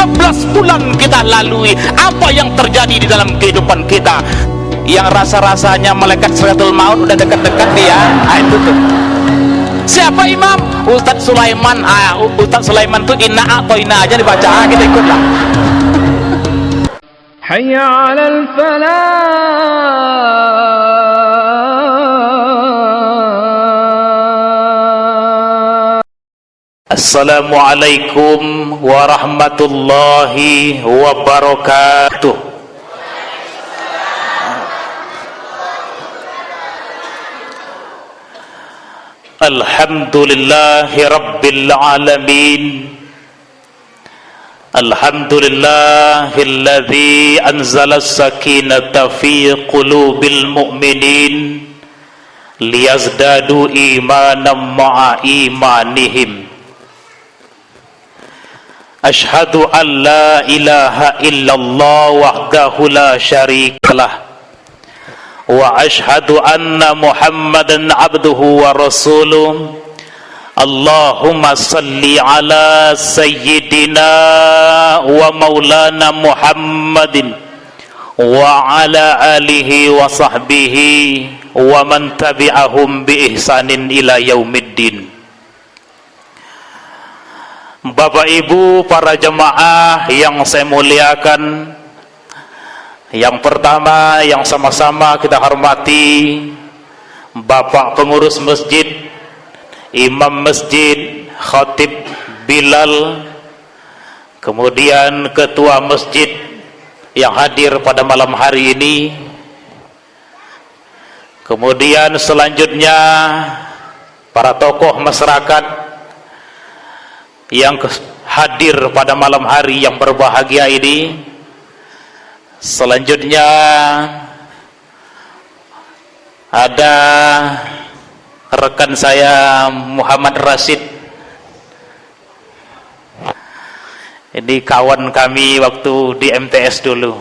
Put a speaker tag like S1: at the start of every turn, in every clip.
S1: 13 bulan kita lalui, apa yang terjadi di dalam kehidupan kita? Yang rasa-rasanya malaikat Sidratul Maut udah dekat-dekat dia, itu tuh. Siapa imam? Ustadz Sulaiman. Ustadz Sulaiman tuh inna atau inna aja dibaca, kita ikutlah.
S2: Hayya 'alal falah.
S1: Assalamualaikum warahmatullahi wabarakatuh. Alhamdulillahi rabbil alamin. Alhamdulillahilladzi anzala as-sakinata fi qulubil mu'minin liyazdadu imanan ma'a imanihim. Ashhadu an la ilaha illallah wahdahu la syarikalah wa ashhadu anna Muhammadan abduhu wa rasuluh. Allahumma salli ala sayyidina wa maulana Muhammadin wa ala alihi wa sahbihi wa man tabi'ahum bi ihsanin ila yaumiddin. Bapak Ibu para jemaah yang saya muliakan, yang pertama yang sama-sama kita hormati Bapak pengurus masjid, imam masjid, khatib Bilal, kemudian ketua masjid yang hadir pada malam hari ini, kemudian selanjutnya para tokoh masyarakat yang hadir pada malam hari yang berbahagia ini. Selanjutnya ada rekan saya Muhammad Rashid. Ini kawan kami waktu di MTS dulu.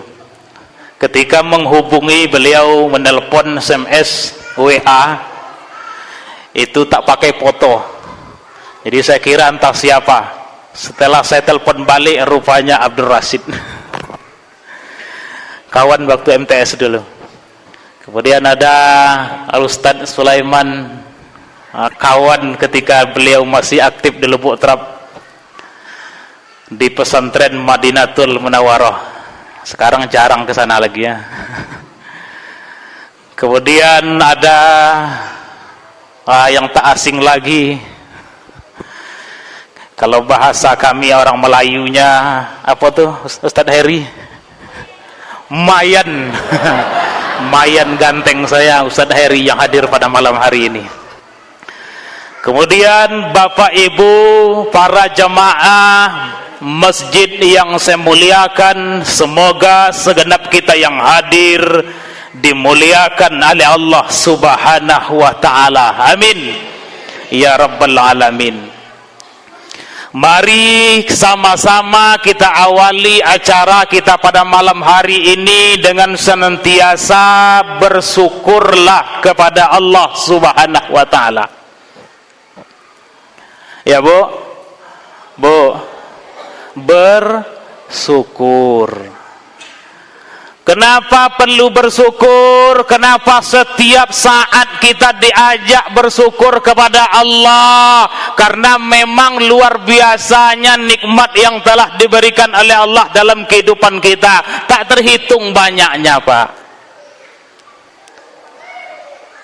S1: Ketika menghubungi beliau, menelpon, SMS, WA, itu tak pakai foto. Jadi saya kira entah siapa. Setelah saya telepon balik, rupanya Abdul Rashid. Kawan waktu MTS dulu. Kemudian ada Al-Ustadz Sulaiman, kawan ketika beliau masih aktif di Lubuk Trap di pesantren Madinatul Munawwarah. Sekarang jarang ke sana lagi ya. Kemudian ada yang tak asing lagi. Kalau bahasa kami orang Melayunya apa tuh Ustadz Heri? Mayan. Mayan ganteng saya Ustadz Heri yang hadir pada malam hari ini. Kemudian Bapak Ibu para jemaah masjid yang saya muliakan, semoga segenap kita yang hadir dimuliakan oleh Allah Subhanahu wa taala. Amin ya rabbal alamin. Mari sama-sama kita awali acara kita pada malam hari ini dengan senantiasa bersyukurlah kepada Allah Subhanahu wa taala. Ya Bu, bersyukur. Kenapa perlu bersyukur? Kenapa setiap saat kita diajak bersyukur kepada Allah? Karena memang luar biasanya nikmat yang telah diberikan oleh Allah dalam kehidupan kita, tak terhitung banyaknya Pak.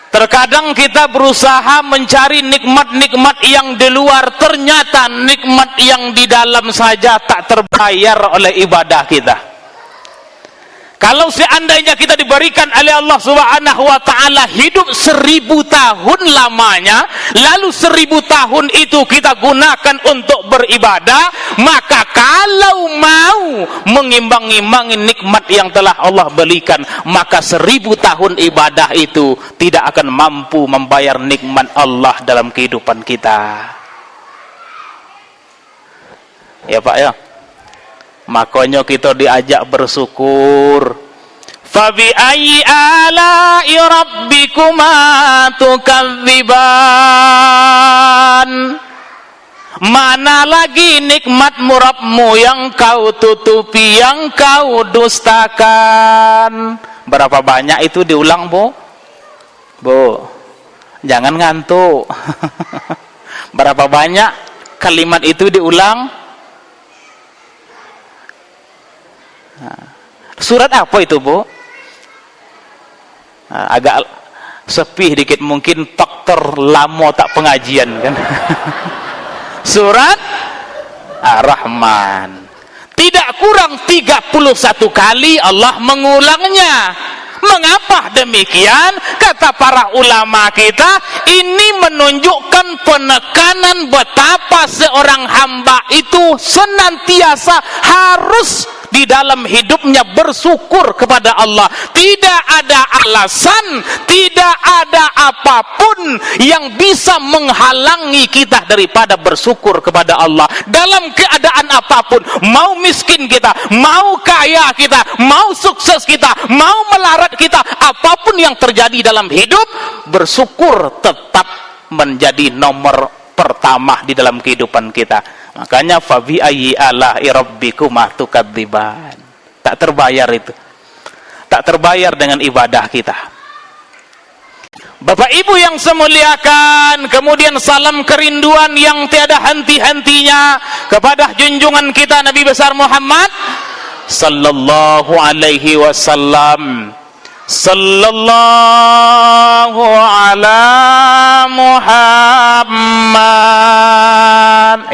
S1: Terkadang kita berusaha mencari nikmat-nikmat yang di luar, ternyata nikmat yang di dalam saja tak terbayar oleh ibadah kita. Kalau seandainya kita diberikan oleh Allah Subhanahu wa taala hidup 1000 tahun lamanya, lalu 1000 tahun itu kita gunakan untuk beribadah, maka kalau mau mengimbang-imbangi nikmat yang telah Allah berikan, maka 1000 tahun ibadah itu tidak akan mampu membayar nikmat Allah dalam kehidupan kita. Ya Pak ya. Makanya kita diajak bersyukur. Fabi ayyi ala'i rabbikuma tukadziban. Mana lagi nikmatmu Rabbmu yang kau tutupi, yang kau dustakan? Berapa banyak itu diulang, Bu? Bu, jangan ngantuk. Berapa banyak kalimat itu diulang? Surat apa itu, Bu? Agak sepi dikit, mungkin faktor lama tak pengajian kan. Surat Ar-Rahman. Tidak kurang 31 kali Allah mengulangnya. Mengapa demikian? Kata para ulama kita, ini menunjukkan penekanan betapa seorang hamba itu senantiasa harus di dalam hidupnya bersyukur kepada Allah. Tidak ada alasan, tidak ada apapun yang bisa menghalangi kita daripada bersyukur kepada Allah. Dalam keadaan apapun, mau miskin kita, mau kaya kita, mau sukses kita, mau melarat kita, apapun yang terjadi dalam hidup, bersyukur tetap menjadi nomor pertama di dalam kehidupan kita. Makanya fabi ayyi ala'i rabbikuma tukadziban. Tak terbayar itu. Tak terbayar dengan ibadah kita. Bapak Ibu yang saya muliakan, kemudian salam kerinduan yang tiada henti-hentinya kepada junjungan kita Nabi besar Muhammad sallallahu alaihi wasallam. Sallallahu ala Muhammad.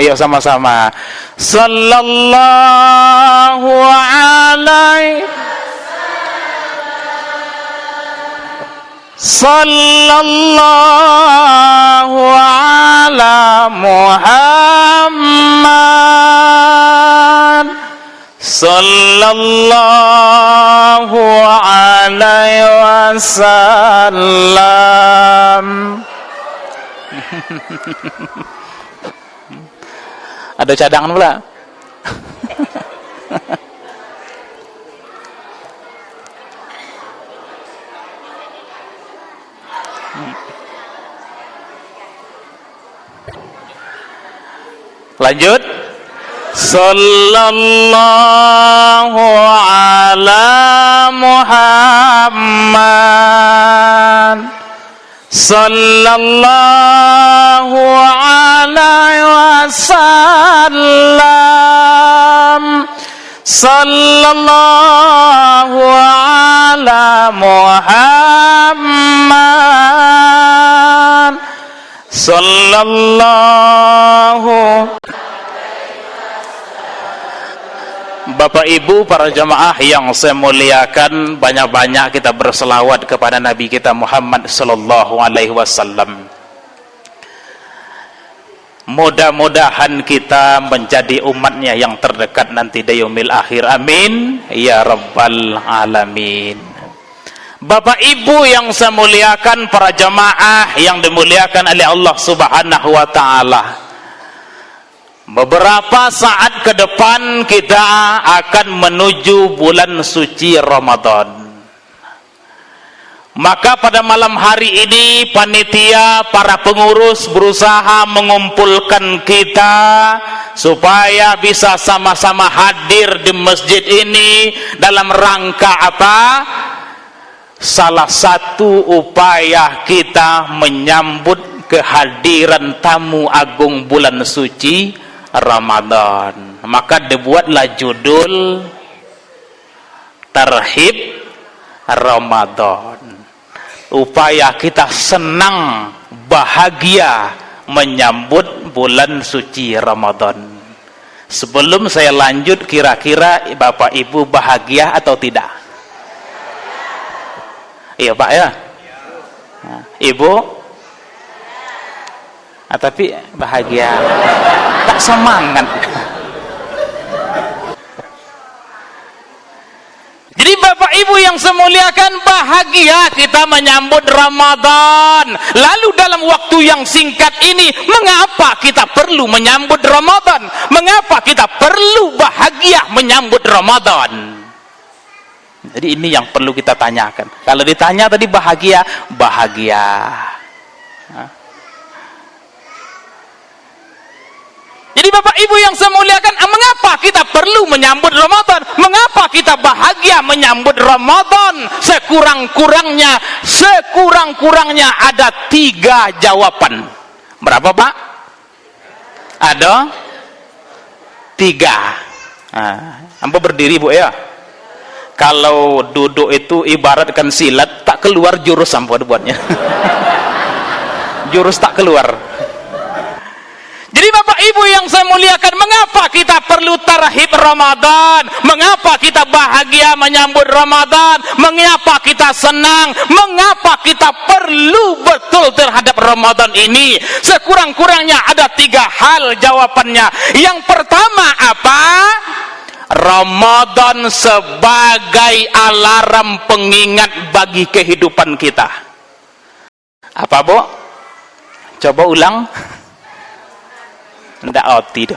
S1: Ayo sama-sama. Sallallahu alaihi Sallallahu ala Muhammad. Sallallahu alaihi wasallam. Ada cadangan pula. Lanjut. Sallallahu ala Muhammad. Sallallahu alaihi wasallam. Sallallahu ala Muhammad. Sallallahu. Bapak Ibu para jamaah yang saya muliakan, banyak-banyak kita berselawat kepada Nabi kita Muhammad sallallahu alaihi wasallam. Mudah-mudahan kita menjadi umatnya yang terdekat nanti di yaumil akhir. Amin ya rabbal alamin. Bapak Ibu yang saya muliakan, para jamaah yang dimuliakan oleh Allah Subhanahu wa taala. Beberapa saat ke depan kita akan menuju bulan suci Ramadan. Maka pada malam hari ini panitia, para pengurus berusaha mengumpulkan kita supaya bisa sama-sama hadir di masjid ini dalam rangka apa? Salah satu upaya kita menyambut kehadiran tamu agung bulan suci Ramadan. Maka dibuatlah judul Tarhib Ramadan. Upaya kita senang, bahagia menyambut bulan suci Ramadan. Sebelum saya lanjut, kira-kira Bapak Ibu bahagia atau tidak? Iya Pak ya? Ibu? Tapi bahagia, tak semangat. Jadi Bapak Ibu yang saya muliakan, bahagia kita menyambut Ramadan. Lalu dalam waktu yang singkat ini, mengapa kita perlu menyambut Ramadan? Mengapa kita perlu bahagia menyambut Ramadan? Jadi ini yang perlu kita tanyakan. Kalau ditanya tadi bahagia, bahagia. Jadi Bapak Ibu yang saya muliakan, mengapa kita perlu menyambut Ramadan? Mengapa kita bahagia menyambut Ramadan? Sekurang-kurangnya ada 3 jawaban. Berapa Pak? Ada 3. Ambo berdiri Bu ya. Kalau duduk itu ibaratkan silat, tak keluar jurus ambo buatnya. Jurus tak keluar. Jadi Bapak Ibu yang saya muliakan, mengapa kita perlu tarhib Ramadan? Mengapa kita bahagia menyambut Ramadan? Mengapa kita senang? Mengapa kita perlu betul terhadap Ramadan ini? Sekurang-kurangnya ada 3 hal jawabannya. Yang pertama apa? Ramadan sebagai alarm pengingat bagi kehidupan kita. Apa Bu? Coba ulang. Nggak oti doh.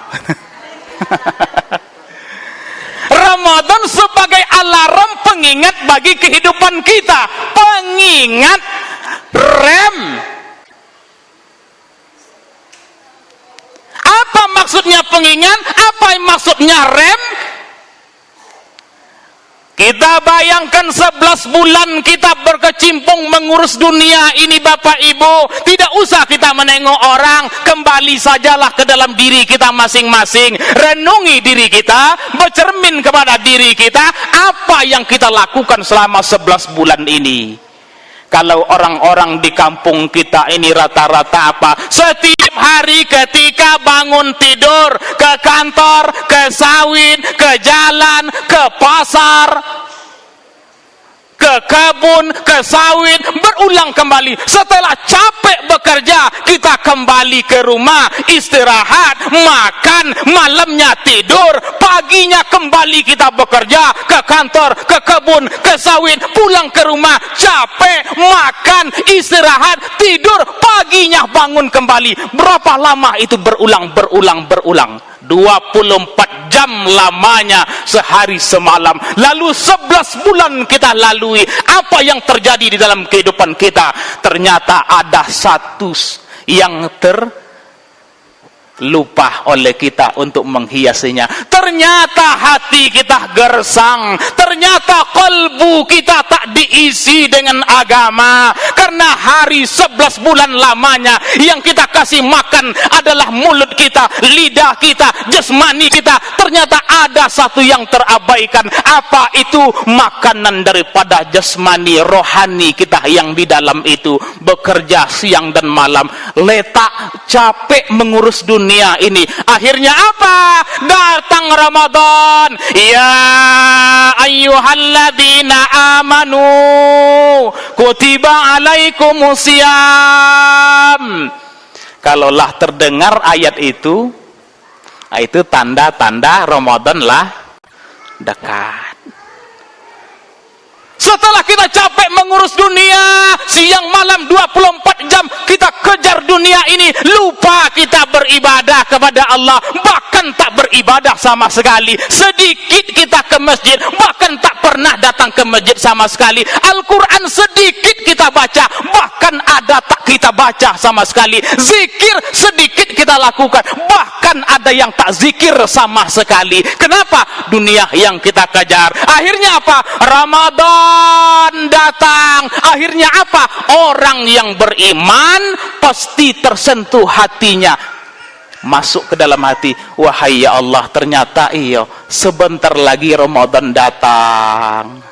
S1: Ramadan sebagai alarm pengingat bagi kehidupan kita. Pengingat, rem. Apa maksudnya pengingat? Apa maksudnya rem? Kita bayangkan 11 bulan kita berkecimpung mengurus dunia ini Bapak Ibu. Tidak usah kita menengok orang, kembali sajalah ke dalam diri kita masing-masing. Renungi diri kita, bercermin kepada diri kita, apa yang kita lakukan selama 11 bulan ini. Kalau orang-orang di kampung kita ini rata-rata apa? Setiap hari ketika bangun tidur, ke kantor, ke sawit, ke jalan, ke pasar, ke kebun, ke sawit, berulang kembali. Setelah capek bekerja, kita kembali ke rumah, istirahat, makan, malamnya tidur, paginya kembali kita bekerja, ke kantor, ke kebun, ke sawit, pulang ke rumah, capek, makan, istirahat, tidur, paginya bangun kembali. Berapa lama itu berulang? 24 jam lamanya, sehari semalam. Lalu 11 bulan kita lalui. Apa yang terjadi di dalam kehidupan kita? Ternyata ada satu yang lupa oleh kita untuk menghiasinya. Ternyata hati kita gersang, ternyata kalbu kita tak diisi dengan agama, karena hari 11 bulan lamanya yang kita kasih makan adalah mulut kita, lidah kita, jasmani kita. Ternyata ada satu yang terabaikan. Apa itu? Makanan daripada jasmani rohani kita yang di dalam itu. Bekerja siang dan malam, letak capek mengurus dunia ini. Akhirnya apa? Datang Ramadan. Ya ayyuhalladzina amanu kutiba alaikumusiyam. Kalaulah terdengar ayat itu tanda-tanda Ramadan lah dekat. Setelah kita capek mengurus dunia, siang malam 24 jam kita kejar dunia ini, lupa kita beribadah kepada Allah, bahkan tak beribadah sama sekali. Sedikit kita ke masjid, bahkan tak pernah datang ke masjid sama sekali. Al-Quran sedikit kita baca, bahkan ada tak kita baca sama sekali. Zikir sedikit kita lakukan, bahkan ada yang tak zikir sama sekali. Kenapa? Dunia yang kita kejar. Akhirnya apa? Ramadan datang. Akhirnya apa? Orang yang beriman pasti tersentuh hatinya, masuk ke dalam hati. Wahai ya Allah, ternyata iyo sebentar lagi Ramadan datang.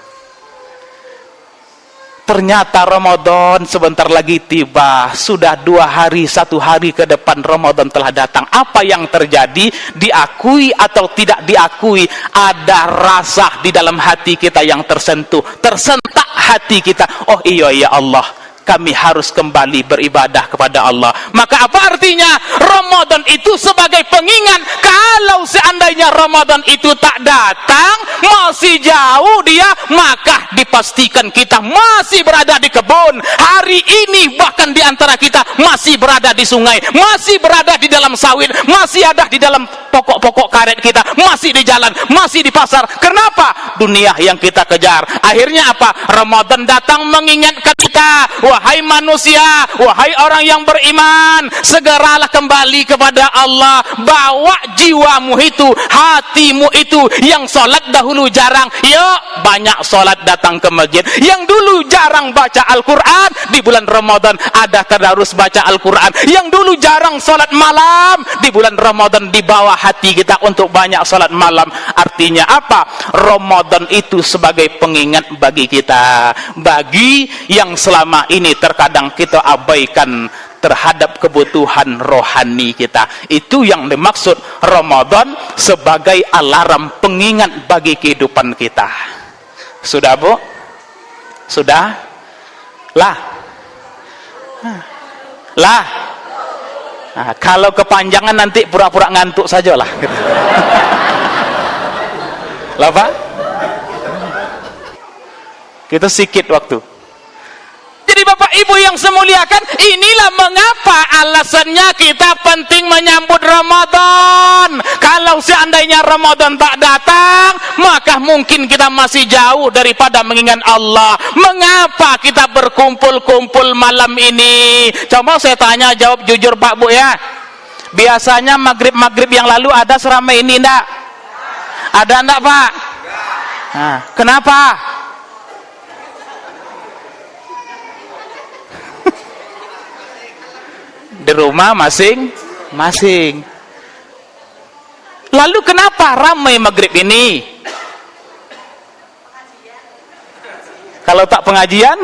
S1: Ternyata Ramadan sebentar lagi tiba. Sudah 2 hari, 1 hari ke depan Ramadan telah datang. Apa yang terjadi? Diakui atau tidak diakui, ada rasa di dalam hati kita yang tersentuh, tersentak hati kita. Oh iya ya Allah, kami harus kembali beribadah kepada Allah. Maka apa artinya? Ramadan itu sebagai pengingat. Kalau seandainya Ramadan itu tak datang, masih jauh dia, maka dipastikan kita masih berada di kebun. Hari ini bahkan di antara kita masih berada di sungai, masih berada di dalam sawit, masih ada di dalam pokok-pokok karet kita, masih di jalan, masih di pasar. Kenapa? Dunia yang kita kejar. Akhirnya apa? Ramadan datang mengingatkan kita, wahai manusia, wahai orang yang beriman, segeralah kembali kepada Allah. Bawa jiwamu itu, hatimu itu, yang sholat dahulu jarang, yuk banyak sholat, datang ke masjid. Yang dulu jarang baca Al-Quran, di bulan Ramadan ada tadarus baca Al-Quran. Yang dulu jarang sholat malam, di bulan Ramadan dibawa hati kita untuk banyak sholat malam. Artinya apa? Ramadan itu sebagai pengingat bagi kita, bagi yang selama ini terkadang kita abaikan terhadap kebutuhan rohani kita. Itu yang dimaksud Ramadan sebagai alarm pengingat bagi kehidupan kita. Sudah, Bu? Sudah? Lah? Lah? Nah, kalau kepanjangan nanti pura-pura ngantuk sajalah. Lah, Pak? Kita sikit waktu. Jadi Bapak Ibu yang semuliakan, inilah mengapa alasannya kita penting menyambut Ramadan. Kalau seandainya Ramadan tak datang, maka mungkin kita masih jauh daripada mengingat Allah. Mengapa kita berkumpul-kumpul malam ini? Coba saya tanya, jawab jujur Pak Bu ya. Biasanya maghrib-maghrib yang lalu ada seramai ini enggak? Ada enggak Pak? Nah, kenapa? Di rumah masing-masing. Lalu kenapa ramai maghrib ini? Kalau tak pengajian?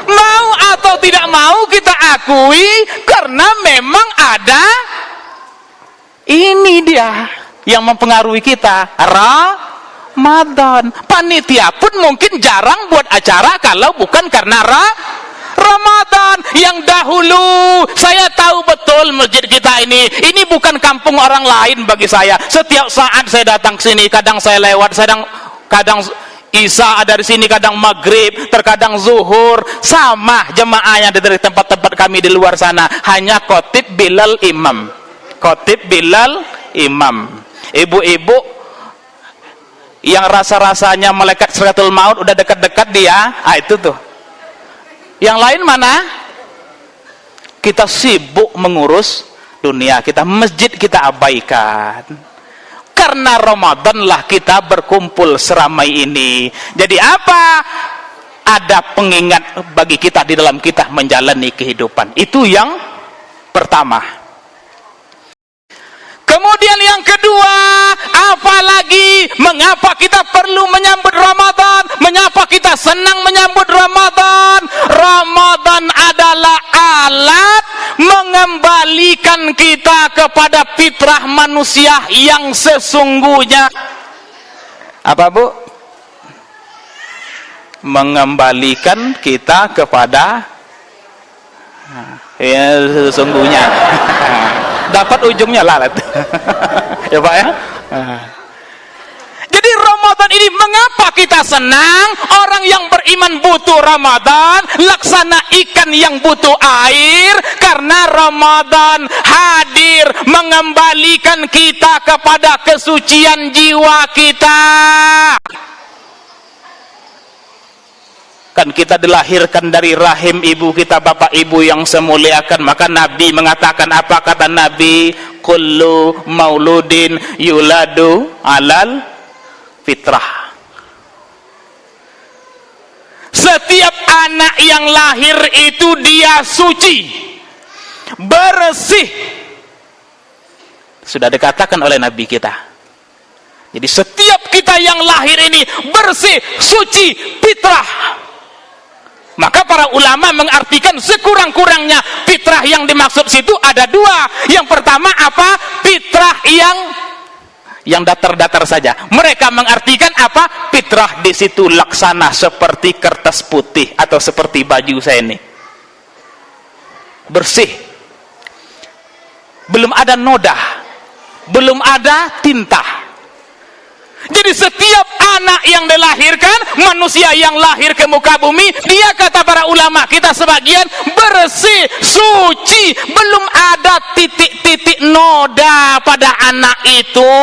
S1: Mau atau tidak mau kita akui, karena memang ada, ini dia yang mempengaruhi kita, Ramadan. Panitia pun mungkin jarang buat acara kalau bukan karena Ramadan. Yang dahulu saya tahu betul masjid kita ini bukan kampung orang lain bagi saya. Setiap saat saya datang ke sini, kadang saya lewat, kadang Isya ada di sini, kadang maghrib, terkadang zuhur, sama jemaahnya dari tempat-tempat kami di luar sana. Hanya khotib Bilal imam. Khotib Bilal imam. Ibu-ibu yang rasa-rasanya malaikat Sidratul Maut udah dekat-dekat dia, itu tuh. Yang lain mana? Kita sibuk mengurus dunia kita, masjid kita abaikan. Karena Ramadan lah kita berkumpul seramai ini. Jadi apa? Ada pengingat bagi kita di dalam kita menjalani kehidupan. Itu yang pertama. Kemudian yang kedua, apalagi mengapa kita perlu menyambut Ramadan? Mengapa kita senang menyambut Ramadan? Ramadan adalah alat mengembalikan kita kepada fitrah manusia yang sesungguhnya. Apa Bu? Mengembalikan kita kepada ya sesungguhnya. Dapat ujungnya lalat. Ya Pak ya. Jadi Ramadan ini mengapa kita senang? Orang yang beriman butuh Ramadan, laksana ikan yang butuh air, karena Ramadan hadir mengembalikan kita kepada kesucian jiwa kita. Kan kita dilahirkan dari rahim ibu kita, Bapak Ibu yang semuliakan. Maka Nabi mengatakan, apa kata Nabi? Kullu mauludin yuladu alal fitrah. Setiap anak yang lahir itu dia suci, bersih. Sudah dikatakan oleh Nabi kita. Jadi setiap kita yang lahir ini bersih, suci, fitrah. Maka para ulama mengartikan sekurang-kurangnya fitrah yang dimaksud situ ada dua. Yang pertama apa? Fitrah yang datar-datar saja. Mereka mengartikan apa? Fitrah di situ laksana seperti kertas putih atau seperti baju saya ini. Bersih. Belum ada noda, belum ada tinta. Jadi setiap anak yang dilahirkan, manusia yang lahir ke muka bumi, dia kata para ulama kita sebagian bersih, suci, belum ada titik-titik noda pada anak itu.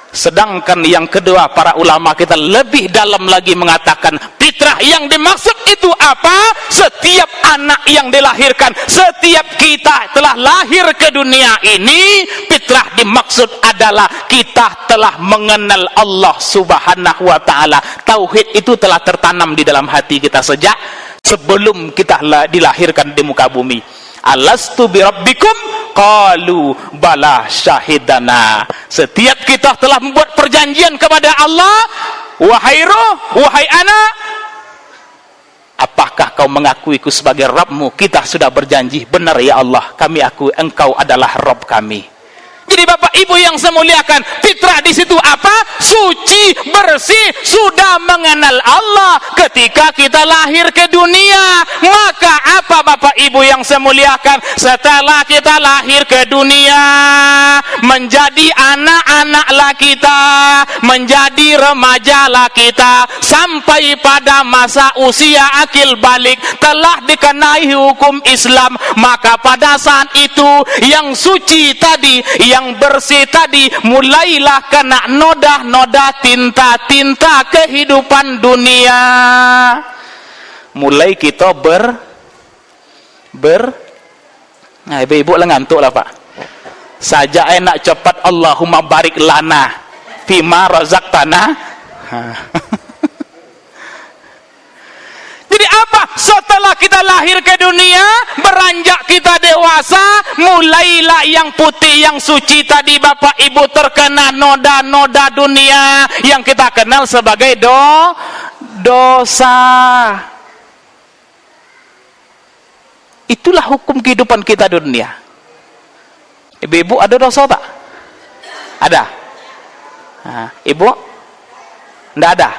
S1: Sedangkan yang kedua, para ulama kita lebih dalam lagi mengatakan fitrah yang dimaksud itu apa? Setiap anak yang dilahirkan, setiap kita telah lahir ke dunia ini, fitrah dimaksud adalah kita telah mengenal Allah Subhanahu wa ta'ala. Tauhid itu telah tertanam di dalam hati kita sejak sebelum kita dilahirkan di muka bumi. Alastu birabbikum qalu bala syahidana. Setiap kita telah membuat perjanjian kepada Allah, wahai roh, wahai anak, apakah kau mengakuiku sebagai Rabbmu? Kita sudah berjanji, benar ya Allah, kami akui engkau adalah Rabb kami. Jadi Bapak Ibu yang saya muliakan, fitrah di situ apa? Suci, bersih, sudah mengenal Allah ketika kita lahir ke dunia. Maka apa Bapak Ibu yang saya muliakan? Setelah kita lahir ke dunia, menjadi anak-anaklah kita, menjadi remajalah kita, sampai pada masa usia akil balik telah dikenai hukum Islam. Maka pada saat itu yang suci tadi, yang bersih tadi, mulailah kena noda-noda tinta-tinta kehidupan dunia. Mulai kita nah, ibu-ibu lah ngantuk lah Pak. Saja enak cepat Allahumma barik lana fima razaqtana. Jadi apa? Setelah kita lahir ke dunia, beranjak kita dewasa, mulailah yang putih, yang suci tadi Bapak Ibu terkena noda-noda dunia yang kita kenal sebagai dosa. Itulah hukum kehidupan kita di dunia. Ibu-ibu ada dosa tak? Ada? Nah, ibu? Tidak ada?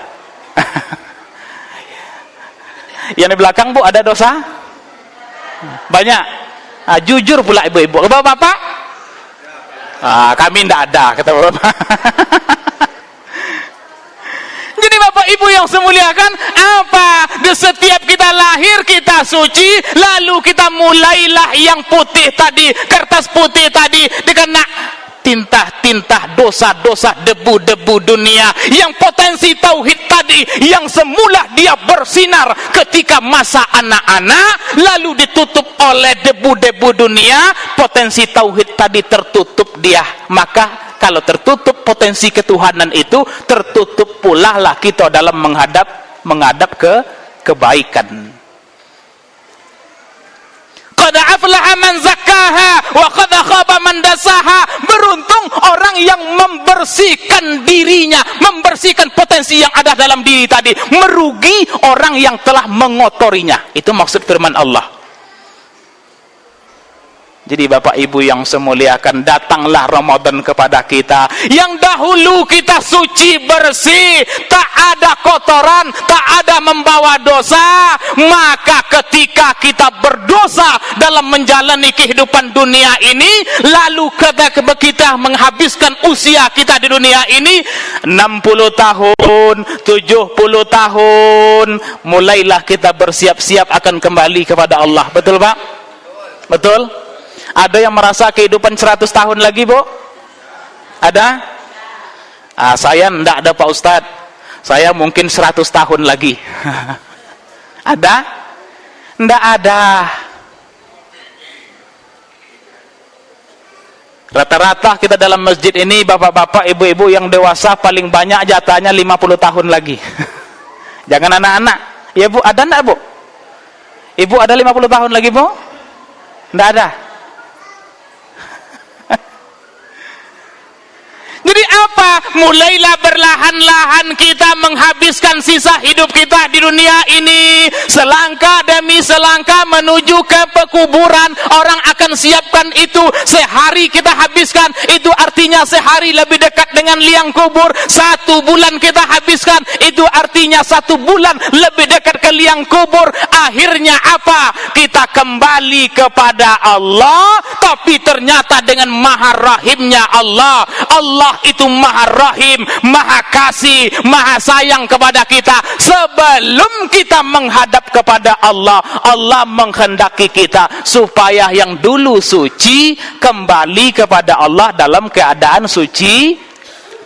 S1: Yang di belakang Bu ada dosa? Banyak. Nah, jujur pula ibu-ibu. Bapak-bapak? Kami tidak ada, kata bapak. Jadi Bapak Ibu yang semuliakan, apa? Di setiap kita lahir kita suci, lalu kita mulailah yang putih tadi, kertas putih tadi dikena tinta-tinta dosa-dosa, debu-debu dunia, yang potensi tauhid tadi yang semula dia bersinar ketika masa anak-anak, lalu ditutup oleh debu-debu dunia, potensi tauhid tadi tertutup dia. Maka kalau tertutup potensi ketuhanan itu, tertutup pula lah kita dalam menghadap ke kebaikan. Qad aflaha man zakkaha wa qad khaba man dasaha. Beruntung orang yang membersihkan dirinya, membersihkan potensi yang ada dalam diri tadi. Merugi orang yang telah mengotorinya. Itu maksud firman Allah. Jadi Bapak Ibu yang semuliakan, datanglah Ramadan kepada kita. Yang dahulu kita suci bersih, tak ada kotoran, tak ada membawa dosa. Maka ketika kita berdosa dalam menjalani kehidupan dunia ini, lalu kita menghabiskan usia kita di dunia ini 60 tahun, 70 tahun, mulailah kita bersiap-siap akan kembali kepada Allah. Betul Pak? Betul? Ada yang merasa kehidupan 100 tahun lagi, Bu? Ada? Saya enggak ada Pak Ustadz. Saya mungkin 100 tahun lagi. Ada? Enggak ada. Rata-rata kita dalam masjid ini, bapak-bapak, ibu-ibu yang dewasa paling banyak jatahnya 50 tahun lagi. Jangan anak-anak. Ya Bu, ada enggak Bu? Ibu ada 50 tahun lagi Bu? Enggak ada. Jadi apa? mulailah berlahan-lahan kita menghabiskan sisa hidup kita di dunia ini, selangkah demi selangkah menuju ke pekuburan. Orang akan siapkan itu, sehari kita habiskan, itu artinya sehari lebih dekat dengan liang kubur. 1 bulan kita habiskan, itu artinya 1 bulan lebih dekat ke liang kubur. Akhirnya apa? Kita kembali kepada Allah, tapi ternyata dengan maha rahimnya Allah. Allah itu maha rahim, maha kasih, maha sayang kepada kita. Sebelum kita menghadap kepada Allah, Allah menghendaki kita supaya yang dulu suci kembali kepada Allah dalam keadaan suci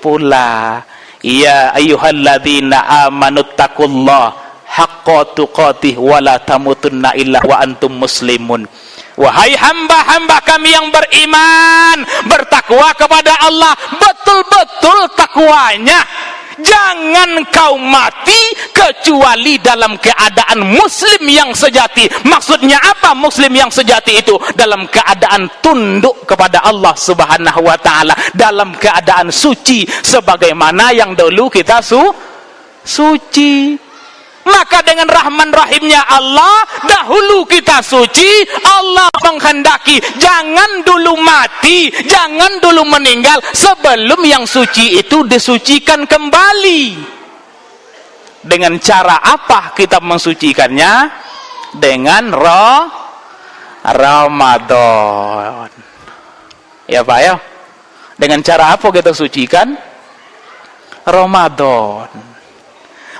S1: pula. Ya ayyuhalladzina amanuttaqullaha haqqa tuqatih wa la tamutunna illa wa antum muslimun. Wahai hamba-hamba kami yang beriman, bertakwa kepada Allah betul-betul takwanya. Jangan kau mati kecuali dalam keadaan muslim yang sejati. Maksudnya apa muslim yang sejati itu? Dalam keadaan tunduk kepada Allah Subhanahu wa taala, dalam keadaan suci sebagaimana yang dulu kita suci. Maka dengan rahman rahimnya Allah, dahulu kita suci, Allah menghendaki jangan dulu mati, jangan dulu meninggal sebelum yang suci itu disucikan kembali. Dengan cara apa kita mensucikannya? Dengan Ramadan. Ya Pak ya? Dengan cara apa kita sucikan? Ramadan.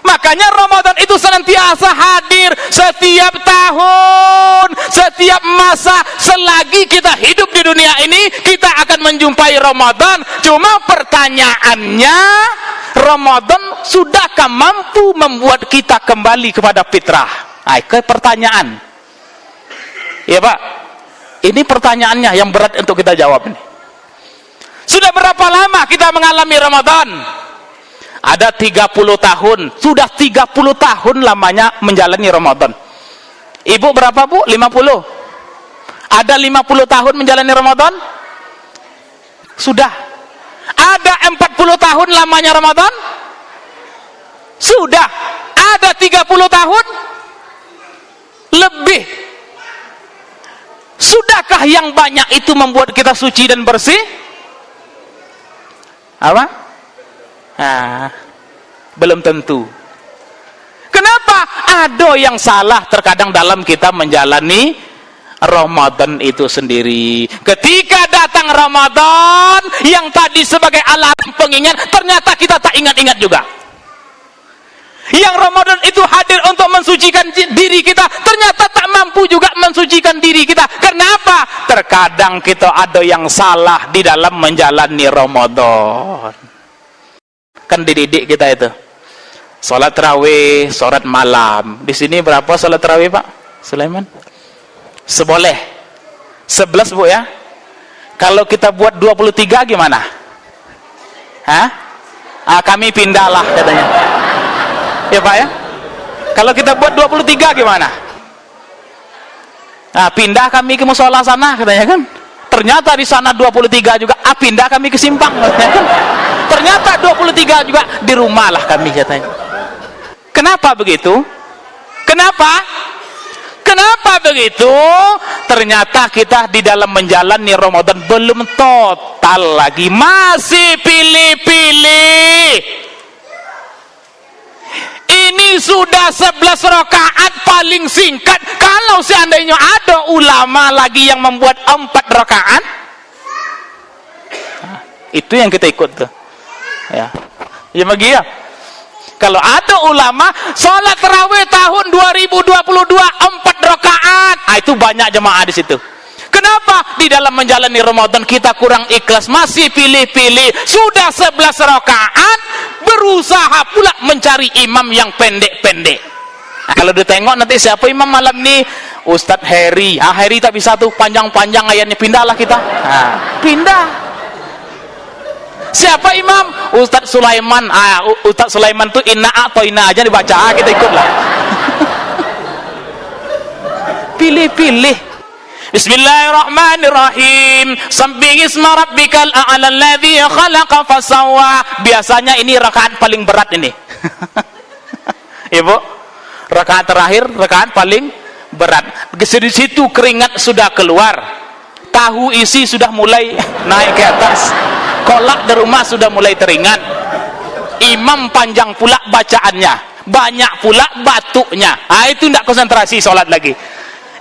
S1: Makanya Ramadan itu senantiasa hadir setiap tahun, setiap masa. Selagi kita hidup di dunia ini, kita akan menjumpai Ramadan. Cuma pertanyaannya, Ramadan sudahkah mampu membuat kita kembali kepada fitrah? Ke pertanyaan. Ya Pak, ini pertanyaannya yang berat untuk kita jawab ini. Sudah berapa lama kita mengalami Ramadan? Ada 30 tahun, sudah 30 tahun lamanya menjalani Ramadan. Ibu berapa Bu? 50? Ada 50 tahun menjalani Ramadan? Sudah. Ada 40 tahun lamanya Ramadan? Sudah. Ada 30 tahun? Lebih. Sudahkah yang banyak itu membuat kita suci dan bersih? Apa? Belum tentu. Kenapa? Ada yang salah terkadang dalam kita menjalani Ramadan itu sendiri. Ketika datang Ramadan yang tadi sebagai alarm pengingat, ternyata kita tak ingat-ingat juga. Yang Ramadan itu hadir untuk mensucikan diri kita, ternyata tak mampu juga mensucikan diri kita. Kenapa? Terkadang kita ada yang salah di dalam menjalani Ramadan. Kan dididik kita itu sholat tarawih, sholat malam. Di sini berapa sholat tarawih Pak Sulaiman? Seboleh 11 Bu ya. Kalau kita buat 23 gimana? Kami pindahlah katanya. Ya Pak ya. Kalau kita buat 23 gimana? Pindah kami ke musola sana katanya kan. Ternyata di sana 23 juga. Pindah kami ke simpang katanya kan. Ternyata 23 juga di rumah lah kami katanya. Kenapa begitu? Kenapa? Kenapa begitu? Ternyata kita di dalam menjalani Ramadan belum total lagi, masih pilih-pilih. Ini sudah 11 rakaat paling singkat. Kalau seandainya ada ulama lagi yang membuat 4 rakaat, itu yang kita ikut tuh. Ya bagi ya. Kalau ada ulama sholat tarawih tahun 2022 4 rakaat, itu banyak jemaah di situ. Kenapa? Di dalam menjalani Ramadan kita kurang ikhlas, masih pilih-pilih. Sudah 11 rakaat, berusaha pula mencari imam yang pendek-pendek. Kalau ditengok nanti siapa imam malam ini? Ustadz Heri. Heri tak bisa tuh panjang-panjang ayatnya, pindahlah kita. Pindah. Siapa imam? Ustadz Sulaiman. Ustadz Sulaiman tuh inna atau inna aja dibaca, kita ikutlah. Pilih-pilih. Bismillahirrahmanirrahim. Sabbihisma rabbikal a'la alladzi khalaqa fasawwa. Biasanya ini rakaat paling berat ini. Ibu, rakaat terakhir, rakaat paling berat. Di situ keringat sudah keluar, tahu isi sudah mulai naik ke atas, kolak di rumah sudah mulai teringat, imam panjang pula bacaannya, banyak pula batuknya. Itu tidak konsentrasi sholat lagi.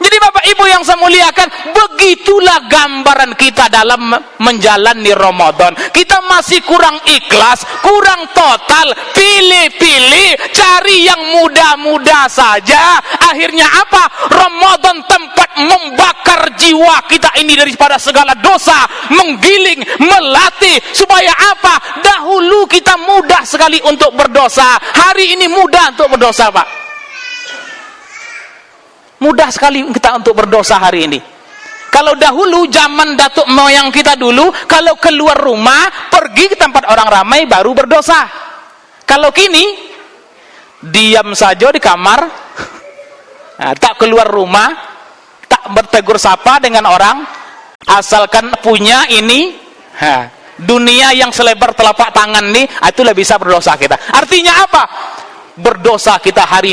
S1: Jadi Bapak Ibu yang saya muliakan, begitulah gambaran kita dalam menjalani Ramadan. Kita masih kurang ikhlas, kurang total, pilih-pilih, cari yang mudah-mudah saja. Akhirnya apa? Ramadan tempat membakar jiwa kita ini daripada segala dosa, menggiling, melatih, supaya apa? Dahulu kita mudah sekali untuk berdosa, hari ini mudah untuk berdosa, Pak. Mudah sekali kita untuk berdosa hari ini. Kalau dahulu zaman datuk moyang kita dulu, kalau keluar rumah, pergi ke tempat orang ramai baru berdosa. Kalau kini, diam saja di kamar, tak keluar rumah, tak bertegur sapa dengan orang, asalkan punya ini, dunia yang selebar telapak tangan ini, itulah bisa berdosa kita. Artinya apa? Berdosa kita hari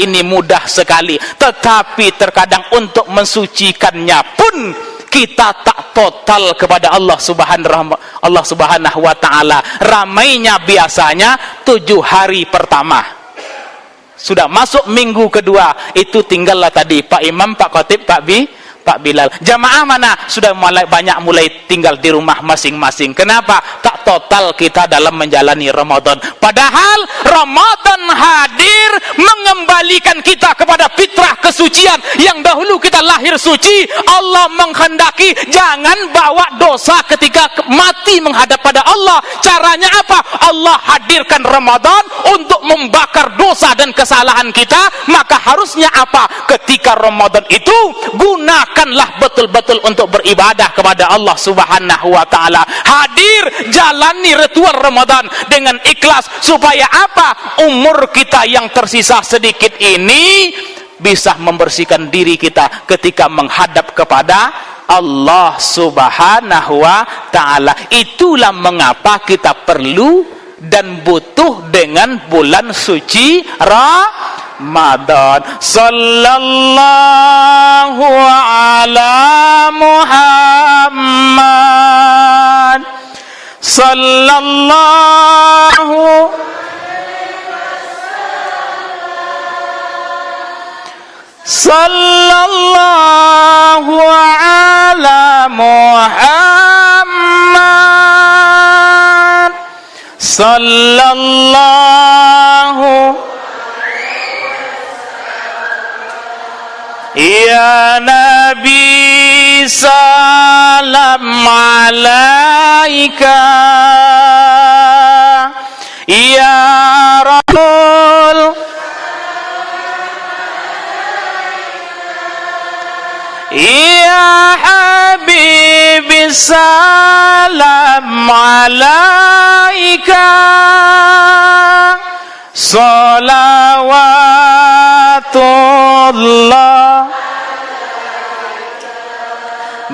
S1: ini mudah sekali, tetapi terkadang untuk mensucikannya pun kita tak total kepada Allah Subhanahu wa ta'ala. Ramainya biasanya 7 hari pertama, sudah masuk minggu kedua, itu tinggallah tadi Pak Imam, Pak Khatib, Pak Bilal. Jamaah mana sudah banyak mulai tinggal di rumah masing-masing. Kenapa? Tak total kita dalam menjalani Ramadan. Padahal Ramadan hadir mengembalikan kita kepada fitrah kesucian yang dahulu kita lahir suci. Allah menghendaki jangan bawa dosa ketika mati menghadap pada Allah. Caranya apa? Allah hadirkan Ramadan untuk membakar dosa dan kesalahan kita. Maka harusnya apa? Ketika Ramadan itu gunakanlah betul-betul untuk beribadah kepada Allah Subhanahu wa ta'ala. Hadir, jalani ritual Ramadan dengan ikhlas, supaya apa? Umur kita yang tersisa sedikit ini bisa membersihkan diri kita ketika menghadap kepada Allah Subhanahu wa ta'ala. Itulah mengapa kita perlu dan butuh dengan bulan suci Ramadan. Sallallahu ala Muhammad, sallallahu ala Muhammad, sallallahu ya Nabi salam alaika, ya Rasul ya Habibi salam alaika, salawatullah.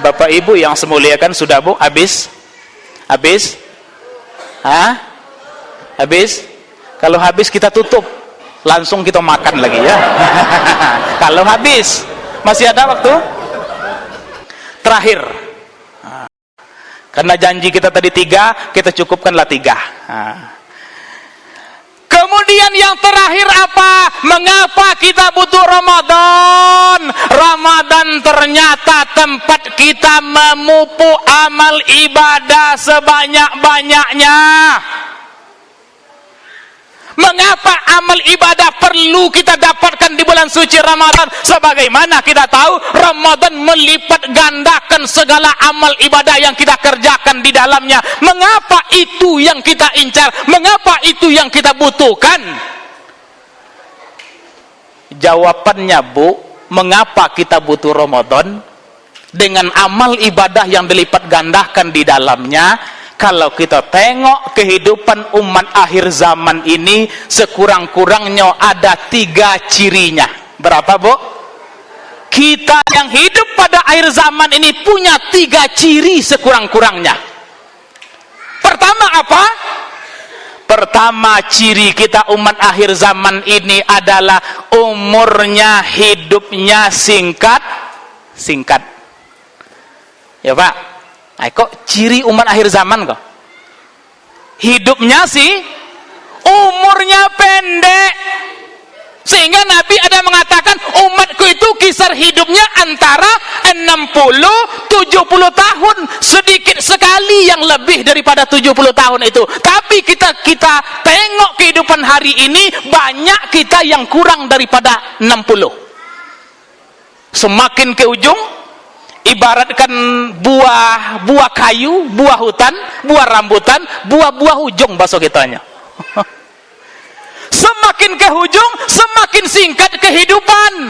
S1: Bapak Ibu yang saya muliakan, sudah Bu? Habis? Habis? Kalau habis kita tutup, langsung kita makan lagi ya. Kalau habis, masih ada waktu? Terakhir, karena janji kita tadi 3, kita cukupkanlah 3. Kemudian yang terakhir apa? Mengapa kita butuh Ramadan? Ramadan ternyata tempat kita memupuk amal ibadah sebanyak-banyaknya. Mengapa amal ibadah perlu kita dapatkan di bulan suci Ramadan? Sebagaimana kita tahu, Ramadan melipat gandakan segala amal ibadah yang kita kerjakan di dalamnya. Mengapa itu yang kita incar? Mengapa itu yang kita butuhkan? Jawabannya, Bu, mengapa kita butuh Ramadan? Dengan amal ibadah yang dilipat gandakan di dalamnya. Kalau kita tengok kehidupan umat akhir zaman ini, sekurang-kurangnya ada 3 cirinya. Berapa, Bu? kita yang hidup pada akhir zaman ini punya 3 ciri sekurang-kurangnya. Pertama apa? Pertama, ciri kita umat akhir zaman ini adalah umurnya, hidupnya singkat. Ya Pak, kok ciri umat akhir zaman kok? Hidupnya sih, umurnya pendek. Sehingga Nabi ada mengatakan umatku itu kisar hidupnya antara 60-70 tahun. Sedikit sekali yang lebih daripada 70 tahun itu. Tapi kita tengok kehidupan hari ini, banyak kita yang kurang daripada 60. Semakin ke ujung, ibaratkan buah kayu, buah hutan, buah rambutan, buah ujung bahasa kitanya. Semakin ke hujung, semakin singkat kehidupan.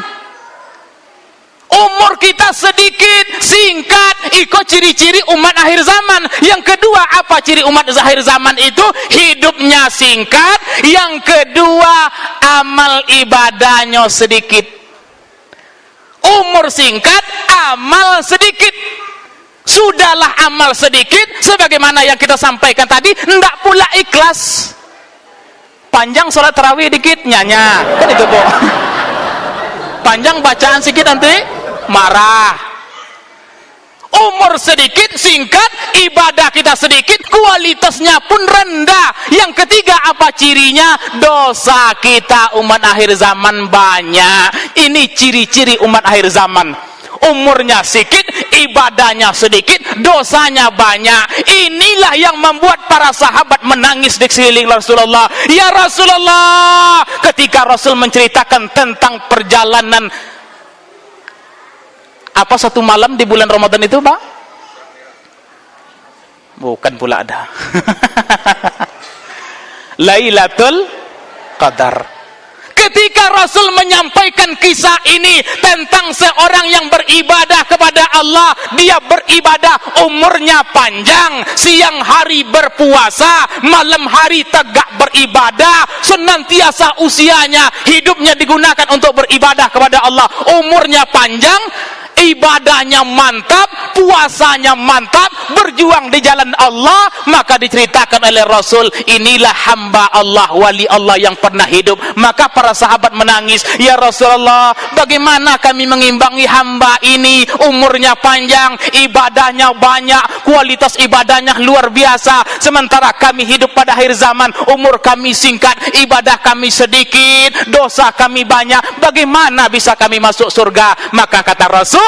S1: Umur kita sedikit, singkat. Ikut ciri-ciri umat akhir zaman. Yang kedua, apa ciri umat akhir zaman itu? Hidupnya singkat. Yang kedua, amal ibadahnya sedikit. Umur singkat, amal sedikit. Sudahlah amal sedikit, sebagaimana yang kita sampaikan tadi, hendak pula ikhlas. Panjang sholat tarawih dikit nyanya, kan itu Bu. Panjang bacaan sedikit nanti marah. Umur sedikit, singkat, ibadah kita sedikit, kualitasnya pun rendah. Yang ketiga apa cirinya? Dosa kita umat akhir zaman banyak. Ini ciri-ciri umat akhir zaman. Umurnya sedikit, ibadahnya sedikit, dosanya banyak. Inilah yang membuat para sahabat menangis di sekeliling Rasulullah. Ya Rasulullah, ketika Rasul menceritakan tentang perjalanan apa satu malam di bulan Ramadan itu, Pak? Bukan pula ada. Lailatul Qadar. Ketika Rasul menyampaikan kisah ini tentang seorang yang beribadah kepada Allah, dia beribadah, umurnya panjang, siang hari berpuasa, malam hari tegak beribadah, senantiasa usianya, hidupnya digunakan untuk beribadah kepada Allah, umurnya panjang, ibadahnya mantap, puasanya mantap, berjuang di jalan Allah. Maka diceritakan oleh Rasul, inilah hamba Allah, wali Allah yang pernah hidup. Maka para sahabat menangis, ya Rasulullah, bagaimana kami mengimbangi hamba ini, umurnya panjang, ibadahnya banyak, kualitas ibadahnya luar biasa, sementara kami hidup pada akhir zaman, umur kami singkat, ibadah kami sedikit, dosa kami banyak, bagaimana bisa kami masuk surga? Maka kata Rasul,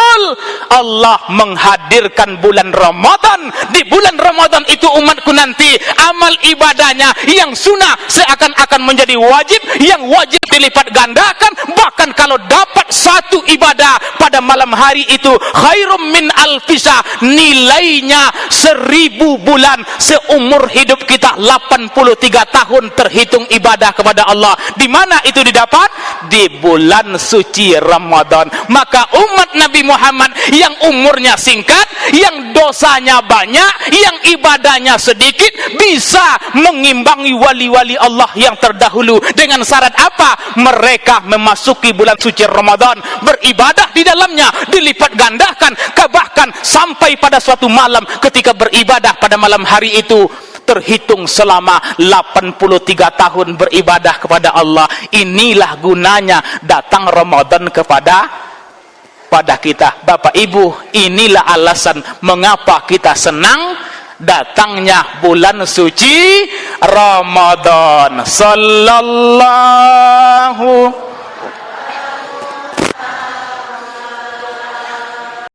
S1: Allah menghadirkan bulan Ramadan. Di bulan Ramadan itu umatku nanti amal ibadahnya yang sunnah seakan-akan menjadi wajib, yang wajib dilipat gandakan. Bahkan kalau dapat satu ibadah pada malam hari itu khairum min alfisa, nilainya 1000 bulan. Seumur hidup kita 83 tahun terhitung ibadah kepada Allah. Di mana itu didapat? Di bulan suci Ramadan. Maka umat Nabi Muhammad yang umurnya singkat, yang dosanya banyak, yang ibadahnya sedikit, bisa mengimbangi wali-wali Allah yang terdahulu. Dengan syarat apa? Mereka memasuki bulan suci Ramadan, beribadah di dalamnya, dilipat gandakan, bahkan sampai pada suatu malam ketika beribadah pada malam hari itu terhitung selama 83 tahun beribadah kepada Allah. Inilah gunanya datang Ramadan kepada kita. Bapak Ibu, inilah alasan mengapa kita senang datangnya bulan suci Ramadan. Sallallahu